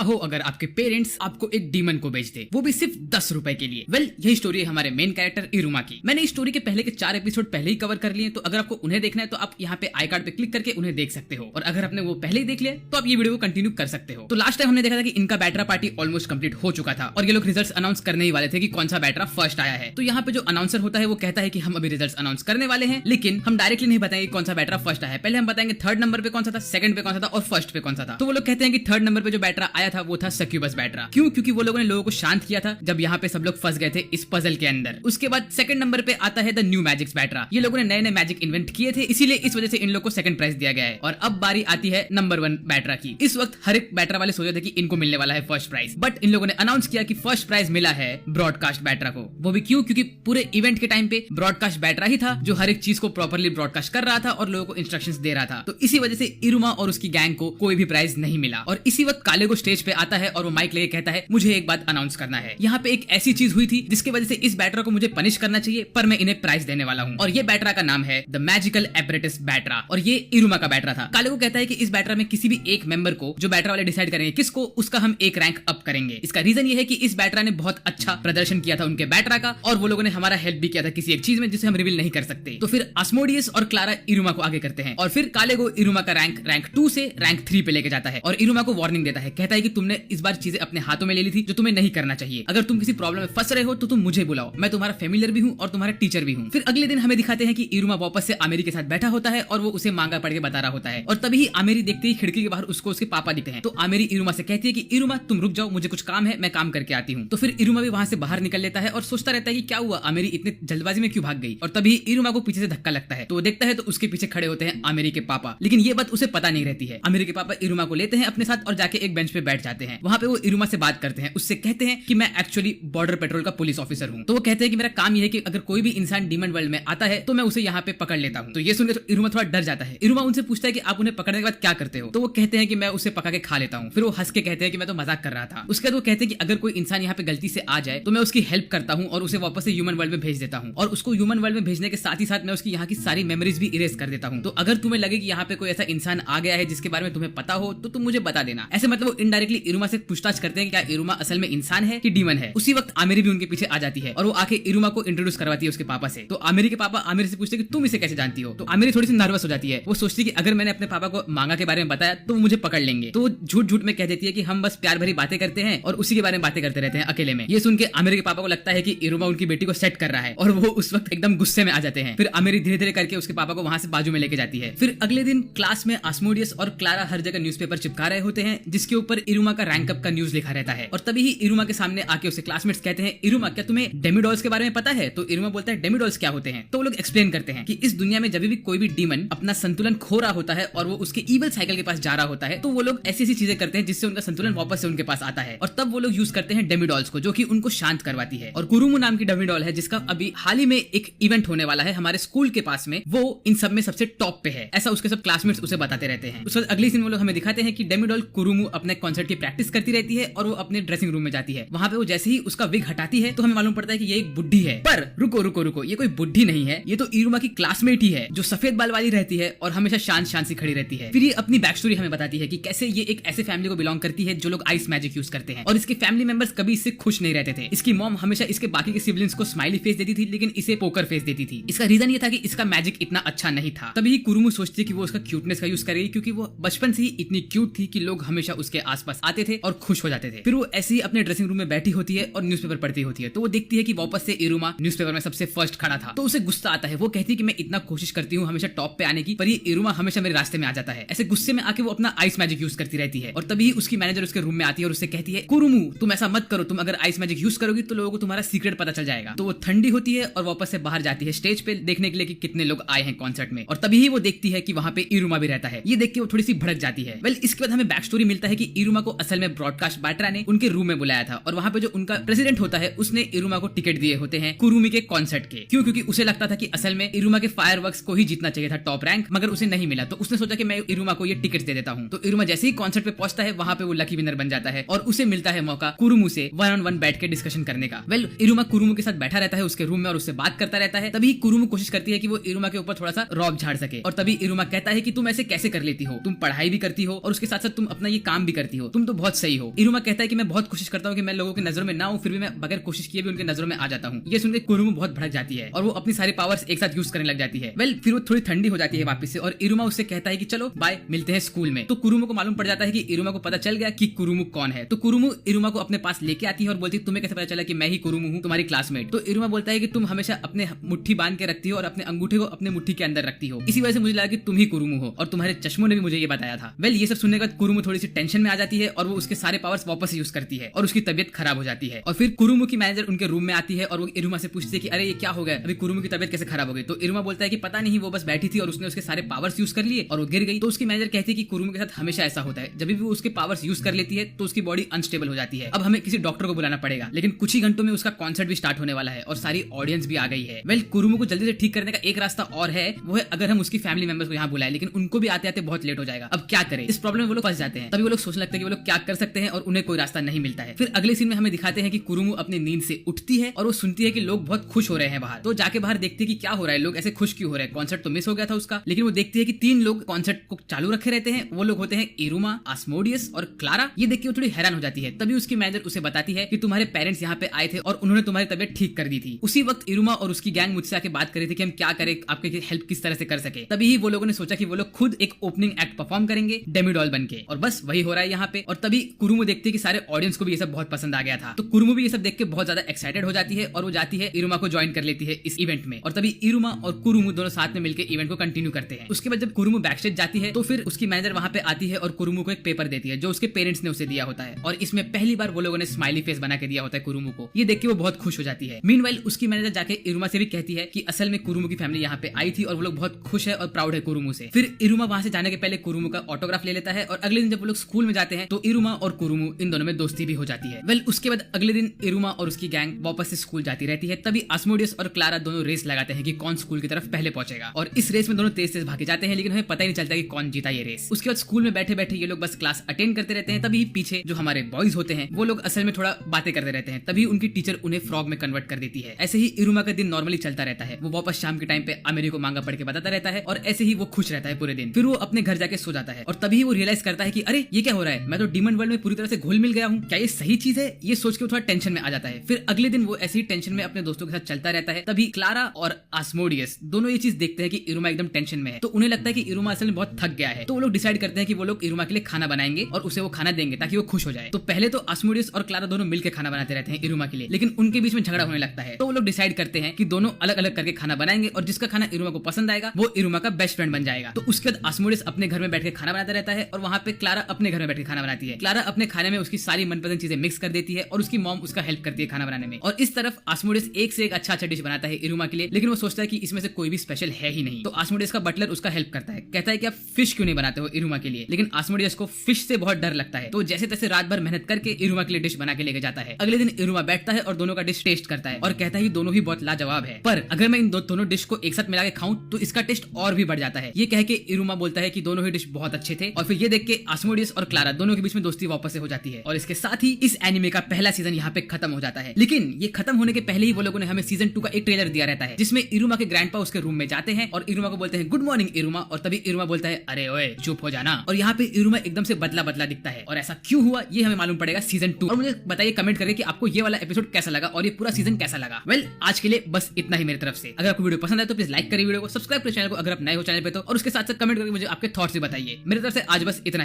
अहो अगर आपके पेरेंट्स आपको एक डीमन को बेच दे, वो भी सिर्फ 10 रुपए के लिए। यही स्टोरी है हमारे मेन कैरेक्टर इरुमा की। मैंने इस स्टोरी के पहले के 4 एपिसोड पहले ही कवर कर लिए, तो अगर आपको उन्हें देखना है तो आप यहाँ पे आई कार्ड पे क्लिक करके उन्हें देख सकते हो, और अगर आपने वो पहले ही देख लिया तो आप ये वीडियो को कंटिन्यू कर सकते हो। तो लास्ट टाइम हमने देखा था कि इनका बैटरा पार्टी ऑलमोस्ट कंप्लीट हो चुका था और ये लोग रिजल्ट्स अनाउंस करने ही वाले थे कि कौन सा बैटरा फर्स्ट आया है। तो यहाँ पे जो अनाउंसर होता है वो कहता है कि हम अभी रिजल्ट्स अनाउंस करने वाले हैं, लेकिन हम डायरेक्टली नहीं बताएंगे कौन सा बैटरा फर्स्ट आया है। पहले हम बताएंगे थर्ड नंबर पे कौन सा था, सेकंड पे कौन सा था और फर्स्ट पे कौन सा था। तो वो लोग कहते हैं कि थर्ड नंबर पे जो बैटरा आया था वो था सक्यूबस बैटरा। क्यों? क्योंकि वो लोगों ने लोगों को शांत किया था जब यहाँ पे सब लोग फंस गए थे इस पजल के अंदर। उसके बाद सेकंड नंबर पे आता है द न्यू मैजिक्स बैटरा। ये लोगों ने नए नए मैजिक इन्वेंट किए थे, इसीलिए इस वजह से इन लोग को सेकंड प्राइज दिया गया है। और अब बारी आती है नंबर 1 बैटरा की। इस वक्त हर एक बैटरा वाले सोचे थे कि इनको मिलने वाला है फर्स्ट प्राइज, बट इन लोगों ने अनाउंस किया कि फर्स्ट प्राइज मिला है ब्रॉडकास्ट बैटरा को। वो भी क्यों? क्योंकि पूरे इवेंट के टाइम पे ब्रॉडकास्ट बैटरा ही था जो हर एक चीज को प्रॉपर्ली ब्रॉडकास्ट कर रहा था और लोगों को इंस्ट्रक्शंस दे रहा था। तो इसी वजह से इरुमा और उसकी गैंग को कोई भी प्राइज नहीं मिला। और इसी वक्त काले को स्टेज पे आता है और वो माइक लेके कहता है मुझे एक बात अनाउंस करना है। यहाँ पे एक ऐसी चीज हुई थी जिसकी वजह से इस बैटरा को मुझे पनिश करना चाहिए, पर मैं इन्हें प्राइज देने वाला हूँ। और ये बैटरा का नाम है द मैजिकल एपरेटस बैटरा, और ये इरुमा का बैटरा था। काले को कहता है कि इस बैटरा में किसी भी एक मेंबर को, जो बैटरा वाले डिसाइड करेंगे किसको, उसका हम एक रैंक अप करेंगे। इसका रीजन ये है कि इस बैटरा ने बहुत अच्छा प्रदर्शन किया था उनके बैटरा का, और वो लोगों ने हमारा हेल्प भी किया था किसी एक चीज में जिसे हम रिवील नहीं कर सकते। तो फिर आस्मोडियस और क्लारा इरुमा को आगे करते हैं और फिर काले को इरुमा का रैंक 2 से रैंक 3 पे लेके जाता है और इरुमा को वार्निंग देता है। कहता है कि तुमने इस बार चीजें अपने हाथों में ले ली थी जो तुम्हें नहीं करना चाहिए। अगर तुम किसी प्रॉब्लम में फंस रहे हो तो तुम मुझे बुलाओ, मैं तुम्हारा फैमिलियर भी हूँ और तुम्हारा टीचर भी हूँ। फिर अगले दिन हमें दिखाते हैं कि इरुमा वापस से आमेरी के साथ बैठा होता है और वो उसे मांगा पढ़ के बता रहा होता है। और तभी आमेरी देखते ही खिड़की के बाहर उसको उसके पापा दिखते हैं। तो आमेरी इरुमा से कहती है कि इरुमा तुम रुक जाओ, मुझे कुछ काम है, मैं काम करके आती हूँ। तो फिर इरुमा भी वहां से बाहर निकल लेता है और सोचता रहता है कि क्या हुआ, आमेरी इतने जल्दबाजी में क्यों भाग गई। और तभी इरुमा को पीछे से धक्का लगता है, तो वो देखता है तो उसके पीछे खड़े होते हैं आमेरी के पापा। लेकिन ये बात उसे पता नहीं रहती है। आमेरी के पापा इरुमा को लेते हैं अपने साथ और जाके एक बेंच पे बैठ जाते हैं। वहां पे वो इरुमा से बात करते हैं, उससे कहते हैं कि मैं एक्चुअली बॉर्डर पेट्रोल का पुलिस ऑफिसर हूँ। तो वो कहते हैं कि मेरा काम ये है कि अगर कोई भी इंसान डीमन वर्ल्ड में आता है तो मैं उसे यहाँ पे पकड़ लेता हूँ। तो ये सुनकर तो इरुमा थोड़ा डर जाता है। इरुमा उनसे पूछता है कि आप उन्हें पकड़ने के बाद क्या करते हो। तो वो कहते हैं कि मैं उसे पका के खा लेता हूँ। फिर वो हंस के कहते हैं कि मैं तो मजाक कर रहा था। उसके बाद वो कहते हैं कि अगर कोई इंसान यहाँ पे गलती से आ जाए तो मैं उसकी हेल्प करता हूँ और उसे वापस से ह्यूमन वर्ल्ड में भेज देता हूँ, और उसको ह्यूमन वर्ल्ड में भेजने के साथ ही साथ मैं उसकी यहाँ की सारी मेमोरीज भी इरेज कर देता हूँ। तो अगर तुम्हें लगे कि यहाँ पे कोई ऐसा इंसान आ गया है जिसके बारे में तुम्हें पता हो तो तुम मुझे बता देना। ऐसे मतलब वो इनडायरेक्टली इरुमा से पूछताछ करते हैं कि क्या इरुमा असल में इंसान है कि डीमन है। उसी वक्त आमेरी भी उनके पीछे आ जाती है और वो आके इरुमा को इंट्रोड्यूस करवाती है उसके पापा से। तो आमेरी के पापा आमेरी से पूछते हैं कि तुम इसे कैसे जानती हो। तो आमेरी थोड़ी सी नर्वस हो जाती है। वो सोचती है कि अगर मैंने अपने पापा को मांगा के बारे में बताया तो वो मुझे पकड़ लेंगे। तो वो झूठ झूठ में कह देती है कि हम बस प्यार भरी बातें करते हैं और उसी के बारे में बातें करते रहते हैं अकेले में। ये सुन के आमेरी के पापा को लगता है कि इरुमा उनकी बेटी को सेट कर रहा है और वो उस वक्त एकदम गुस्से में आ जाते हैं। फिर आमेरी धीरे धीरे करके उसके पापा को वहां से बाजू में लेके जाती है। फिर अगले दिन क्लास में आस्मोडियस और क्लारा हर जगह न्यूज़पेपर चिपका रहे होते हैं जिसके ऊपर इरुमा का रैंक अप का न्यूज लिखा रहता है। और तभी ही इरुमा के सामने आके उसके क्लासमेट्स कहते हैं इरुमा क्या तुम्हें डेमिडॉल्स के बारे में पता है। तो इरुमा बोलता है डेमिडॉल्स क्या होते हैं। तो वो लोग एक्सप्लेन करते हैं कि इस दुनिया में जब भी कोई भी डीमन अपना संतुलन खो रहा होता है और वो उसके ईवल साइकिल के पास जा रहा होता है तो वो लोग ऐसी ऐसी चीजें करते हैं जिससे उनका संतुलन वापस से उनके पास आता है। और तब वो लोग यूज करते हैं डेमिडॉल्स को जो कि उनको शांत करवाती है। और कुरुमु नाम की डेमिडॉल है जिसका अभी हाल ही में एक इवेंट होने वाला है हमारे स्कूल के पास में, वो इन सब में सबसे टॉप पे है, ऐसा उसके सब क्लासमेट्स उसे बताते रहते हैं। उसके बाद अगली सीन वो लोग हमें दिखाते हैं कि डेमिडॉल कुरुमु अपने कॉन्सर्ट की प्रैक्टिस करती रहती है और वो अपने ड्रेसिंग रूम में जाती है। वहां पे वो जैसे ही उसका विग हटाती है तो हमें मालूम पड़ता है कि ये एक बुड्ढी है। पर रुको रुको रुको, ये कोई बुड्ढी नहीं है, ये तो इरुमा की क्लासमेट ही है जो सफेद बाल वाली रहती है और हमेशा शांत शांत सी खड़ी रहती है। फिर ये अपनी बैक स्टोरी हमें बताती है कि कैसे ये एक ऐसे फैमिली को बिलोंग करती है जो लोग आइस मैजिक यूज करते हैं और इसके फैमिली मेंबर्स कभी इससे खुश नहीं रहते थे। इसकी मॉम हमेशा इसके बाकी के सिबलिंग्स को स्माइली फेस देती थी लेकिन इसे पोकर फेस देती थी। इसका रीजन ये था कि इसका मैजिक इतना अच्छा नहीं था। तभी कुरुमु सोचती कि वो उसका क्यूटनेस का यूज करेगी क्योंकि वो बचपन से ही इतनी क्यूट थी कि लोग हमेशा उसके आसपास आते थे और खुश हो जाते थे। फिर वो ऐसे ही अपने ड्रेसिंग रूम में बैठी होती है और न्यूज़पेपर पढ़ती होती है। तो वो देखती है कि वापस से इरुमा न्यूज़पेपर में सबसे फर्स्ट खड़ा था। तो उसे गुस्सा आता है। वो कहती है कि मैं इतना कोशिश करती हूँ हमेशा टॉप पे आने की, पर ये इरुमा हमेशा मेरे रास्ते में आ जाता है। ऐसे गुस्से में आके वो अपना आइस मैजिक यूज करती रहती है। और तभी उसकी मैनेजर उसके रूम में आती है और उससे कहती है कुरुमु तुम ऐसा मत करो, तुम अगर आइस मैजिक यूज करोगी तो लोगों को तुम्हारा सीक्रेट पता चल जाएगा। तो वो ठंडी होती है और वापस से बाहर जाती है स्टेज पे देखने के लिए कि कितने लोग आए हैं कॉन्सर्ट में। और तभी ही वो देखती है कि वहां पे इरुमा भी रहता है। ये देख के वो थोड़ी सी भड़क जाती है। इसके बाद हमें बैक स्टोरी मिलता है कि इरुमा को असल में ब्रॉडकास्ट बैटरा ने उनके रूम में बुलाया था और वहां पे जो उनका प्रेसिडेंट होता है उसने इरुमा को टिकट दिए होते हैं कुरुमी के कॉन्सर्ट के। क्यों? क्योंकि उसे लगता था कि असल में इरुमा के फायरवर्क्स को ही जीतना चाहिए था टॉप रैंक, मगर उसे नहीं मिला। तो उसने सोचा कि मैं इरुमा को ये टिकट दे देता हूँ। तो इरुमा जैसे ही कॉन्सर्ट पे पहुंचता है वहां पे वो लकी विनर बन जाता है और उसे मिलता है मौका कुरुमु से 1-on-1 बैठ के डिस्कशन करने का। वेल इरुमा कुरुमु के साथ बैठा रहता है उसके रूम में और उससे बात करता रहता है। तभी कुरुमु कोशिश करती है कि वो इरुमा के ऊपर थोड़ा सा रौब झाड़ सके और तभी इरुमा कहता है कि तुम ऐसे कैसे कर लेती हो, तुम पढ़ाई भी करती हो और उसके साथ साथ तुम अपना ये काम भी करती हो, तुम तो बहुत सही हो। इरुमा कहता है कि मैं बहुत कोशिश करता हूँ कि मैं लोगों की नजरों में ना हूँ, फिर भी मैं बगैर कोशिश किए भी उनके नजरों में आ जाता हूँ। ये सुनकर कुरुमु बहुत भड़क जाती है और वो अपनी सारी पावर्स एक साथ यूज करने लग जाती है। वेल फिर वो थोड़ी ठंडी हो जाती है वापस से और इरुमा उससे कहता है कि चलो बाय, मिलते हैं स्कूल में। तो कुरुमु को मालूम पड़ जाता है कि इरुमा को पता चल गया कि कुरुमु कौन है। तो कुरुमु इरुमा को अपने पास लेके आती है और बोलती है तुम्हें कैसे पता चला कि मैं ही कुरुमु हूँ, तुम्हारी क्लासमेट। तो इरुमा बोलता है कि तुम हमेशा अपने मुट्ठी बांध के रखती हो और अपने अंगूठे को अपने मुट्ठी के अंदर रखती हो, इसी वजह से मुझे लगा कि तुम ही कुरुमु हो और तुम्हारे चश्मों ने भी मुझे ये बताया था। वेल ये सब सुनने के बाद कुरुमु थोड़ी सी टेंशन में आ जाती है और वो उसके सारे पावर्स वापस यूज करती है और उसकी तबियत खराब हो जाती है। और फिर कुरुमु की मैनेजर उनके रूम में आती है और वो इरुमा से पूछती है कि अरे ये क्या हो गया, अभी कुरुमु की तबियत कैसे खराब हो गई। तो इरुमा बोलता है कि पता नहीं, वो बस बैठी थी और उसने उसके सारे पावर्स यूज कर लिए और वो गिर गई। तो उसकी मैनेजर कहती है कि कुरुमु के साथ हमेशा ऐसा होता है, जब भी वो उसके पावर्स यूज कर लेती है तो उसकी बॉडी अनस्टेबल हो जाती है। अब हमें किसी डॉक्टर को बुलाना पड़ेगा, लेकिन कुछ ही घंटों में उसका कॉन्सर्ट भी स्टार्ट होने वाला है और सारी ऑडियंस भी आ गई है। वेल कुरुमु को जल्दी से ठीक करने का एक रास्ता और है, वो है अगर हम उसकी फैमिली मेंबर्स को यहाँ बुलाए, लेकिन उनको भी आते आते बहुत लेट हो जाएगा। अब क्या करें, इस प्रॉब्लम में वो लोग फंस जाते हैं। तभी वो लोग सोचने लगते हैं कि वो लोग क्या कर सकते हैं और उन्हें कोई रास्ता नहीं मिलता है। फिर अगले सीन में हमें दिखाते हैं कि कुरुमु अपनी नींद से उठती है और वो सुनती है कि लोग बहुत खुश हो रहे हैं बाहर। तो जाके बाहर देखती है कि क्या हो रहा है, लोग ऐसे खुश क्यों हो रहे हैं, कॉन्सर्ट तो मिस हो गया था उसका। लेकिन वो देखती है कि 3 लोग कॉन्सर्ट को चालू रखे रहते हैं। वो लोग होते हैं इरुमा, आस्मोडियस और क्लारा। ये देख के वो थोड़ी हैरान हो जाती है। तभी उसकी मैनेजर उसे बताती है कि तुम्हारे पेरेंट्स यहाँ पे आए थे और उन्होंने तुम्हारी तबियत ठीक कर दी थी। उसी वक्त इरुमा और उसकी गैंग मुझसे आके बात कर रही थी कि हम क्या करें, आपके हेल्प किस तरह से कर सके। तभी ही वो लोगों ने सोचा कि वो लोग खुद एक ओपनिंग एक्ट परफॉर्म करेंगे डेमिडॉल बनके, और बस वही हो रहा है यहाँ पे। और तभी कुरुमु देखती है कि सारे ऑडियंस को भी ये सब बहुत पसंद आ गया था। तो कुरुमु भी ये सब देख के बहुत ज्यादा एक्साइटेड हो जाती है और वो जाती है इरुमा को ज्वाइन कर लेती है इस इवेंट में। और तभी इरुमा और कुरुमु दोनों साथ में मिलकर इवेंट को कंटिन्यू करते हैं। उसके बाद जब कुरुमु बैकस्टेज जाती है तो फिर उसकी मैनेजर वहां पे आती है और कुरुमु को एक पेपर देती है जो उसके पेरेंट्स ने उसे दिया होता है, और इसमें पहली बार वो लोगों ने स्माइली फेस बना के दिया होता है कुरुमु को। ये देख के वो बहुत खुश हो जाती है। मीनवाइल उसकी मैनेजर जाके इरुमा से भी कहती है कि असल में कुरुमु की फैमिली यहाँ पे आई थी और वो लोग बहुत खुश है और प्राउड है कुरुमु से। फिर इरुमा वहां से जाने के पहले कुरुमु का ऑटोग्राफ ले लेता है और अगले दिन जब वो लोग स्कूल में जाते हैं तो इरुमा और कुरुमु इन दोनों में दोस्ती भी हो जाती है। वेल उसके बाद अगले दिन इरुमा और उसकी गैंग वापस से स्कूल जाती रहती है। तभी आस्मोडियस और क्लारा दोनों रेस लगाते हैं कि कौन स्कूल की तरफ पहले पहुंचेगा, और इस रेस में दोनों तेज तेज भागे जाते हैं, लेकिन हमें पता ही नहीं चलता कि कौन जीता ये रेस। उसके बाद स्कूल में बैठे बैठे ये लोग बस क्लास अटेंड करते रहते हैं। तभी पीछे जो हमारे बॉयज होते हैं वो लोग असल में थोड़ा बातें करते रहते हैं। तभी उनकी टीचर उन्हें फ्रॉग में कन्वर्ट कर देती है। ऐसे ही इरुमा का दिन नॉर्मली चलता रहता है। वो वापस शाम के टाइम पे अमेरी को मांगा पढ़ के बताता रहता है और ऐसे ही वो खुश रहता है पूरे दिन। फिर वो अपने घर जाके सो जाता है और तभी वो रियलाइज करता है कि अरे ये क्या हो रहा है, मैं तो डीमन वर्ल्ड में पूरी तरह से घुल मिल गया हूँ, क्या ये सही चीज है। ये सोच के वो थोड़ा टेंशन में आ जाता है। फिर अगले दिन वो ऐसे ही टेंशन में अपने दोस्तों के साथ चलता रहता है। तभी क्लारा और आस्मोडियस दोनों ये चीज देखते हैं कि इरुमा एकदम टेंशन में है, तो उन्हें लगता है कि इरुमा असल में बहुत थक गया है। तो वो लोग डिसाइड करते हैं कि वो लोग इरुमा के लिए खाना बनाएंगे और उसे वो खाना देंगे ताकि वो खुश हो जाए। तो पहले तो आस्मोडियस और क्लारा दोनों मिलकर खाना बनाते रहते हैं इरुमा के लिए, लेकिन उनके बीच में झगड़ा होने लगता है। तो वो लोग डिसाइड करते हैं कि दोनों अलग अलग करके खाना बनाएंगे और जिसका खाना इरुमा को पसंद आएगा वो इरुमा का बेस्ट फ्रेंड बन जाएगा। तो उसके बाद आस्मोडियस अपने घर में बैठ के खाना बनाता रहता है और वहां पे क्लारा अपने घर में बैठ के खाना बनाती है। क्लारा अपने खाने में उसकी सारी मनपसंद चीजें मिक्स कर देती है और उसकी मॉम उसका हेल्प करती है खाना बनाने में। और इस तरफ आस्मोडियस एक से एक अच्छा डिश बनाता है इरुमा के लिए, लेकिन वो सोचता है कि इसमें से कोई भी स्पेशल है ही नहीं। तो आस्मोडियस का बटलर उसका हेल्प करता है, कहता है कि आप फिश क्यों नहीं बनाते हो इरुमा के लिए, लेकिन आस्मोडियस को फिश से बहुत डर लगता है। तो जैसे तैसे रात भर मेहनत करके इरुमा के लिए डिश बना के लेके जाता है। अगले दिन इरुमा बैठता है और दोनों का डिश टेस्ट करता है और कहता है कि दोनों ही बहुत लाजवाब है, पर अगर मैं इन दोनों डिश को एक साथ मिला के खाऊं तो इसका टेस्ट और भी बढ़ जाता है। ये कह के इरुमा बोलता है कि दोनों ही डिश बहुत अच्छे थे। और फिर ये देख के आस्मोडियस और क्लारा दोनों के बीच में दोस्ती वापस से हो जाती है। और इसके साथ ही इस एनिमे का पहला सीजन यहाँ पे खत्म हो जाता है। लेकिन ये खत्म होने के पहले ही वो लोगों ने हमें सीजन 2 का एक ट्रेलर दिया रहता है जिसमें इरुमा के ग्रैंडपा उसके रूम में जाते हैं और इरुमा को बोलते हैं गुड मॉर्निंग इरुमा, और तभी इरुमा बोलता है अरे ओए चुप हो जाना। और यहाँ पे इरुमा एकदम से बदला बदला दिखता है और ऐसा क्यों हुआ ये हमें मालूम पड़ेगा सीजन 2। और मुझे बताइए कमेंट करके कि आपको ये वाला एपिसोड कैसा लगा और ये पूरा सीजन कैसा लगा। वेल आज के लिए बस इतना ही मेरी तरफ से। अगर आपको वीडियो पसंद आए तो प्लीज लाइक करिए वीडियो को, सब्सक्राइब करिए चैनल को अगर आप नए हो चैनल पे तो, और उसके साथ साथ कमेंट करके मुझे आपके थॉट्स भी बताइए। मेरी तरफ से आज बस इतना।